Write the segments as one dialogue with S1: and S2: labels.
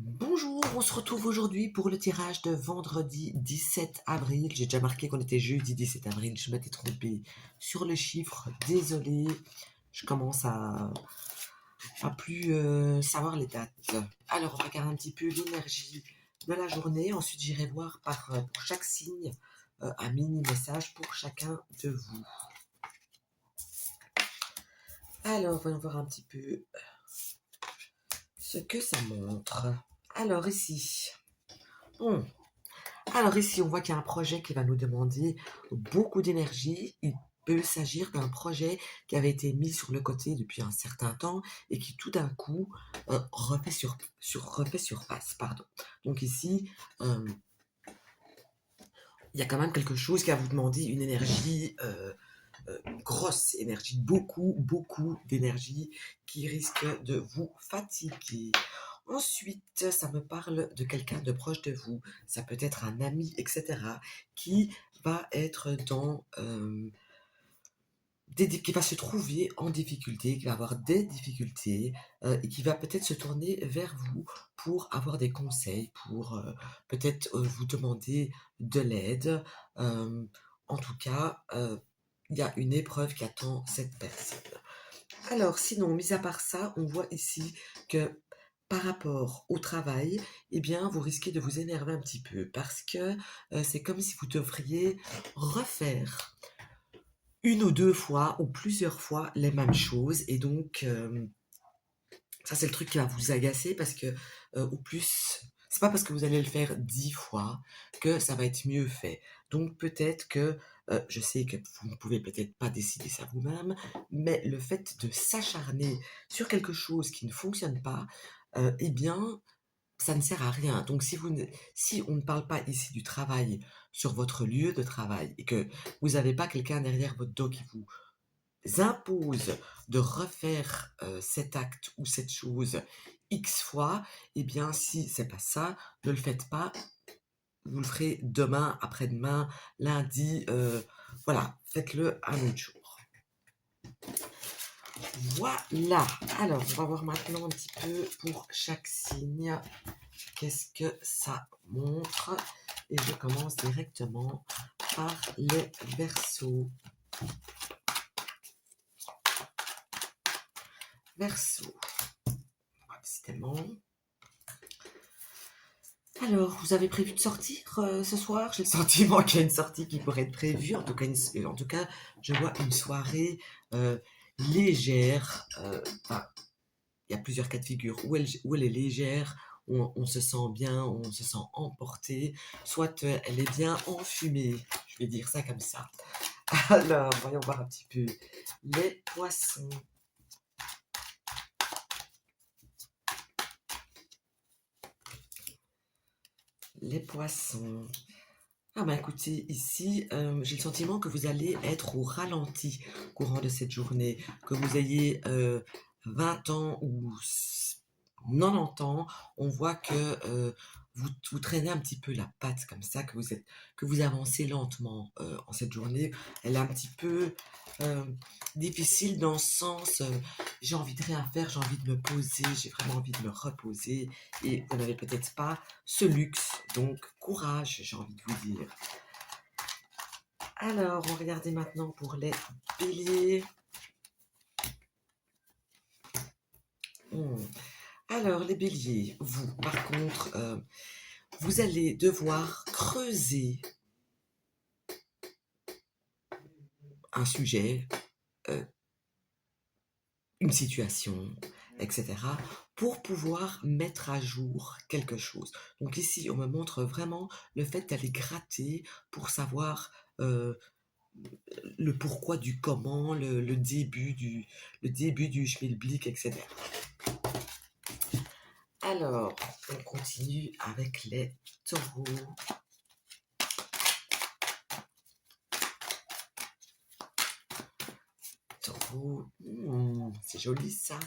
S1: Bonjour, on se retrouve aujourd'hui pour le tirage de vendredi 17 avril. J'ai déjà marqué qu'on était jeudi 17 avril, je m'étais trompée sur le chiffre, désolé. Je commence à plus savoir les dates. Alors, on regarde un petit peu l'énergie de la journée. Ensuite, j'irai voir pour chaque signe un mini message pour chacun de vous. Alors, voyons voir un petit peu ce que ça montre. Alors, ici. Bon, Alors ici, on voit qu'il y a un projet qui va nous demander beaucoup d'énergie. Il peut s'agir d'un projet qui avait été mis sur le côté depuis un certain temps et qui tout d'un coup refait surface. Pardon. Donc ici, euh, il y a quand même quelque chose qui va vous demander une énergie grosse, énergie, beaucoup d'énergie qui risque de vous fatiguer. Ensuite, ça me parle de quelqu'un de proche de vous. Ça peut être un ami, etc., qui va être qui va se trouver en difficulté, qui va avoir des difficultés et qui va peut-être se tourner vers vous pour avoir des conseils, pour peut-être vous demander de l'aide. Euh, en tout cas, il y a une épreuve qui attend cette personne. Alors, sinon, mis à part ça, on voit ici que par rapport au travail, eh bien, vous risquez de vous énerver un petit peu parce que c'est comme si vous devriez refaire une ou deux fois ou plusieurs fois les mêmes choses. Et donc, ça, c'est le truc qui va vous agacer parce que, au plus, c'est pas parce que vous allez le faire 10 fois que ça va être mieux fait. Donc, peut-être que, je sais que vous ne pouvez peut-être pas décider ça vous-même, mais le fait de s'acharner sur quelque chose qui ne fonctionne pas, eh bien, ça ne sert à rien. Donc, si on ne parle pas ici du travail sur votre lieu de travail et que vous n'avez pas quelqu'un derrière votre dos qui vous impose de refaire cet acte ou cette chose X fois, eh bien, si c'est pas ça, ne le faites pas. Vous le ferez demain, après-demain, lundi. Voilà, faites-le un autre jour. Voilà. Alors, on va voir maintenant un petit peu pour chaque signe. Qu'est-ce que ça montre? Et je commence directement par les Verseaux. Verseau. Décidément. Alors, vous avez prévu de sortir ce soir? J'ai le sentiment qu'il y a une sortie qui pourrait être prévue. En tout cas, je vois une soirée légère. Enfin, il y a plusieurs cas de figure. Où elle est légère, on se sent bien, on se sent emporté. Soit elle est bien enfumée. Je vais dire ça comme ça. Alors, voyons voir un petit peu. Les poissons. Les poissons. Ah bah écoutez, ici, j'ai le sentiment que vous allez être au ralenti courant de cette journée, que vous ayez 20 ans ou 90 ans, on voit que vous traînez un petit peu la patte comme ça, que vous avancez lentement en cette journée. Elle est un petit peu euh, difficile dans le sens, j'ai envie de rien faire, j'ai envie de me poser, j'ai vraiment envie de me reposer, et vous n'avez peut-être pas ce luxe. Donc, courage, j'ai envie de vous dire. Alors, on va regarder maintenant pour les béliers. Hmm. Alors, les béliers, vous, par contre, vous allez devoir creuser un sujet, euh, une situation, etc., pour pouvoir mettre à jour quelque chose. Donc ici, on me montre vraiment le fait d'aller gratter pour savoir le pourquoi du comment, le début du schmilblick, etc. Alors, on continue avec les taureaux. Taureaux, c'est joli ça.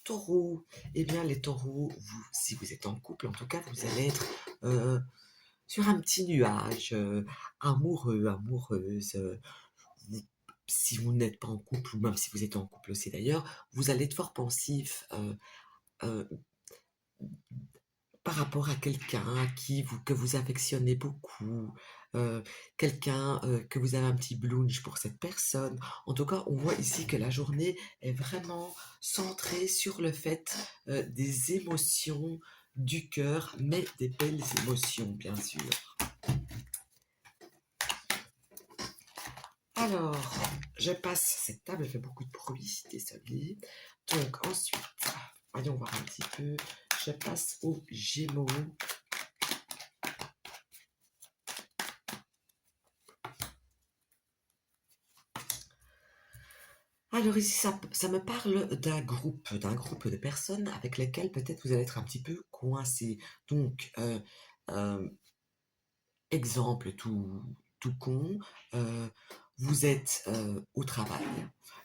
S1: Taureaux, eh bien les taureaux, vous, si vous êtes en couple, en tout cas, vous allez être euh, sur un petit nuage, amoureux, amoureuse. Vous- si vous n'êtes pas en couple, ou même si vous êtes en couple aussi d'ailleurs, vous allez être fort pensif, euh, par rapport à quelqu'un à qui que vous affectionnez beaucoup, heu, quelqu'un, que vous avez un petit blunch pour cette personne. En tout cas, on voit ici que la journée est vraiment centrée sur le fait, des émotions du cœur, mais des belles émotions, bien sûr. Alors, je passe cette table, elle fait beaucoup de bruit, désolée. Donc ensuite, voyons voir un petit peu, je passe aux Gémeaux. Alors ici, ça me parle d'un groupe de personnes avec lesquelles peut-être vous allez être un petit peu coincé. Donc, exemple tout con, vous êtes au travail,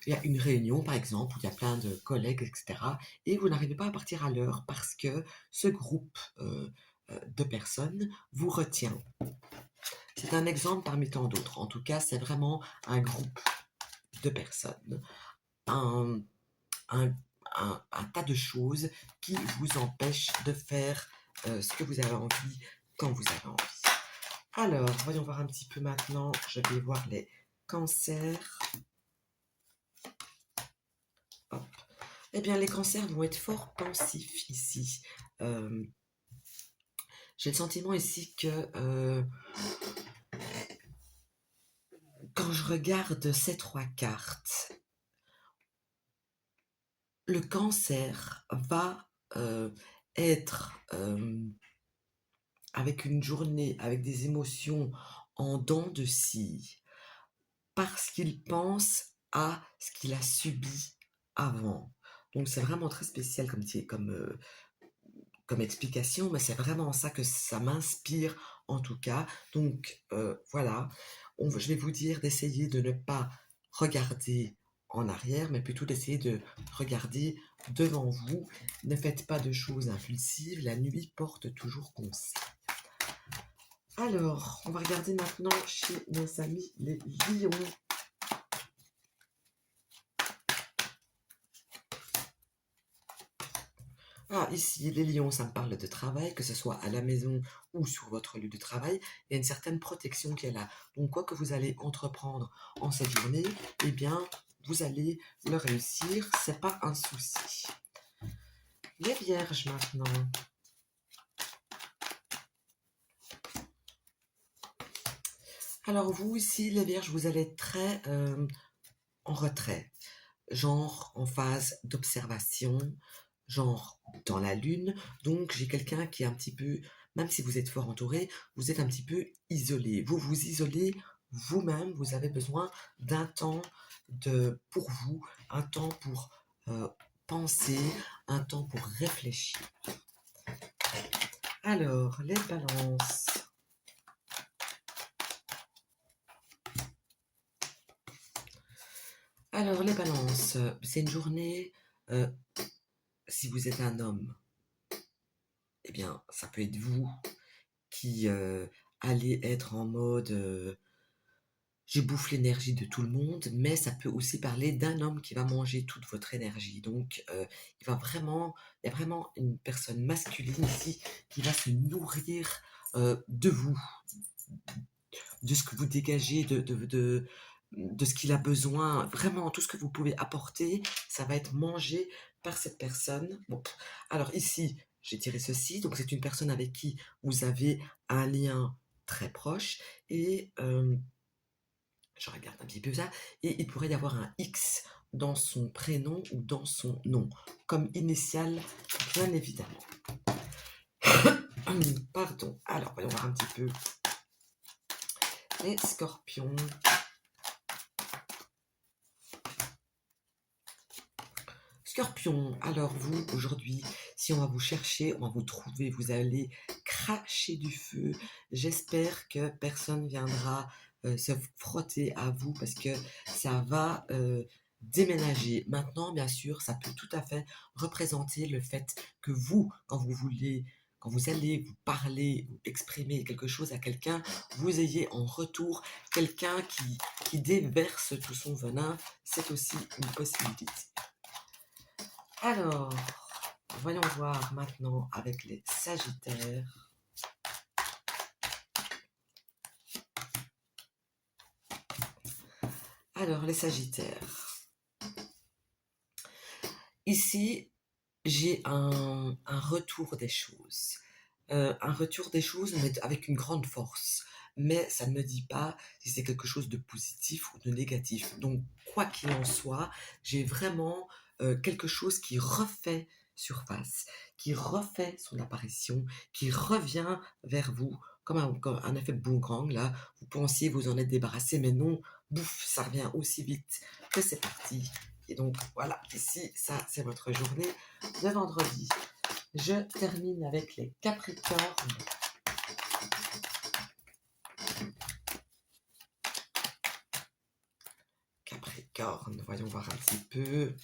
S1: il y a une réunion par exemple, où il y a plein de collègues, etc. Et vous n'arrivez pas à partir à l'heure parce que ce groupe de personnes vous retient. C'est un exemple parmi tant d'autres. En tout cas, c'est vraiment un groupe de personnes. Un, un, un tas de choses qui vous empêchent de faire ce que vous avez envie quand vous avez envie. Alors, voyons voir un petit peu maintenant. Je vais voir les cancers. Hop. Eh bien, les cancers vont être fort pensifs ici. Euh, j'ai le sentiment ici que quand je regarde ces trois cartes, le cancer va être avec une journée, avec des émotions en dents de scie, parce qu'il pense à ce qu'il a subi avant. Donc c'est vraiment très spécial comme explication, mais c'est vraiment ça que ça m'inspire en tout cas. Donc voilà, je vais vous dire d'essayer de ne pas regarder en arrière, mais plutôt d'essayer de regarder devant vous. Ne faites pas de choses impulsives, la nuit porte toujours conseil. Alors, on va regarder maintenant chez nos amis les lions. Ah, ici, les lions, ça me parle de travail, que ce soit à la maison ou sur votre lieu de travail. Il y a une certaine protection qui est là. Donc, quoi que vous allez entreprendre en cette journée, eh bien, vous allez le réussir. C'est pas un souci. Les vierges maintenant. Alors, vous ici, les vierges, vous allez être très en retrait. Genre en phase d'observation, genre dans la lune. Donc j'ai quelqu'un qui est un petit peu, même si vous êtes fort entouré, vous êtes un petit peu isolé. Vous vous isolez vous-même, vous avez besoin d'un temps pour vous, un temps pour penser, un temps pour réfléchir. Alors, les balances. Alors, les balances, c'est une journée, euh, si vous êtes un homme, eh bien, ça peut être vous qui allez être en mode je bouffe l'énergie de tout le monde, mais ça peut aussi parler d'un homme qui va manger toute votre énergie. Donc, il y a vraiment une personne masculine ici qui va se nourrir de vous, de ce que vous dégagez, de ce qu'il a besoin. Vraiment, tout ce que vous pouvez apporter, ça va être mangé par cette personne. Bon, alors ici, j'ai tiré ceci. Donc, c'est une personne avec qui vous avez un lien très proche et je regarde un petit peu ça, et il pourrait y avoir un X dans son prénom ou dans son nom, comme initial, bien évidemment. Pardon. Alors, voyons voir un petit peu les scorpions. Scorpion, alors vous, aujourd'hui, si on va vous chercher, on va vous trouver, vous allez cracher du feu. J'espère que personne viendra se frotter à vous parce que ça va déménager. Maintenant, bien sûr, ça peut tout à fait représenter le fait que vous, quand vous allez vous parler ou exprimer quelque chose à quelqu'un, vous ayez en retour quelqu'un qui déverse tout son venin. C'est aussi une possibilité. Alors, voyons voir maintenant avec les Sagittaires. Alors, les Sagittaires. Ici, j'ai un retour des choses. Un retour des choses, mais avec une grande force. Mais ça ne me dit pas si c'est quelque chose de positif ou de négatif. Donc, quoi qu'il en soit, j'ai vraiment quelque chose qui refait surface, qui refait son apparition, qui revient vers vous, comme un effet boomerang, là. Vous pensiez vous en être débarrassé, mais non, bouf, ça revient aussi vite que c'est parti. Et donc, voilà, ici, ça, c'est votre journée de vendredi. Je termine avec les Capricornes. Capricorne, voyons voir un petit peu.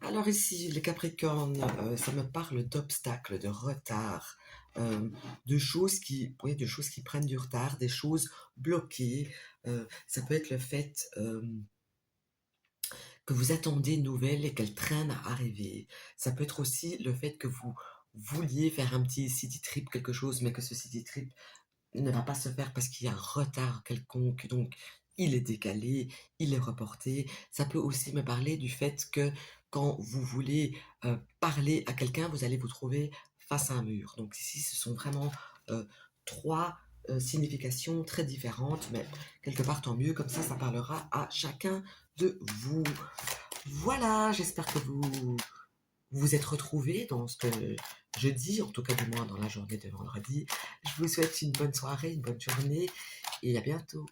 S1: Alors ici, les Capricornes, ça me parle d'obstacles, de retard, de choses oui, de choses qui prennent du retard, des choses bloquées. Ça peut être le fait que vous attendez une nouvelle et qu'elle traîne à arriver. Ça peut être aussi le fait que vous vouliez faire un petit city trip, quelque chose, mais que ce city trip ne va pas se faire parce qu'il y a un retard quelconque, donc il est décalé, il est reporté. Ça peut aussi me parler du fait que quand vous voulez parler à quelqu'un, vous allez vous trouver face à un mur. Donc ici, ce sont vraiment trois significations très différentes, mais quelque part tant mieux, comme ça parlera à chacun de vous. Voilà, j'espère que vous vous êtes retrouvés dans ce que je dis, en tout cas du moins dans la journée de vendredi. Je vous souhaite une bonne soirée, une bonne journée et à bientôt.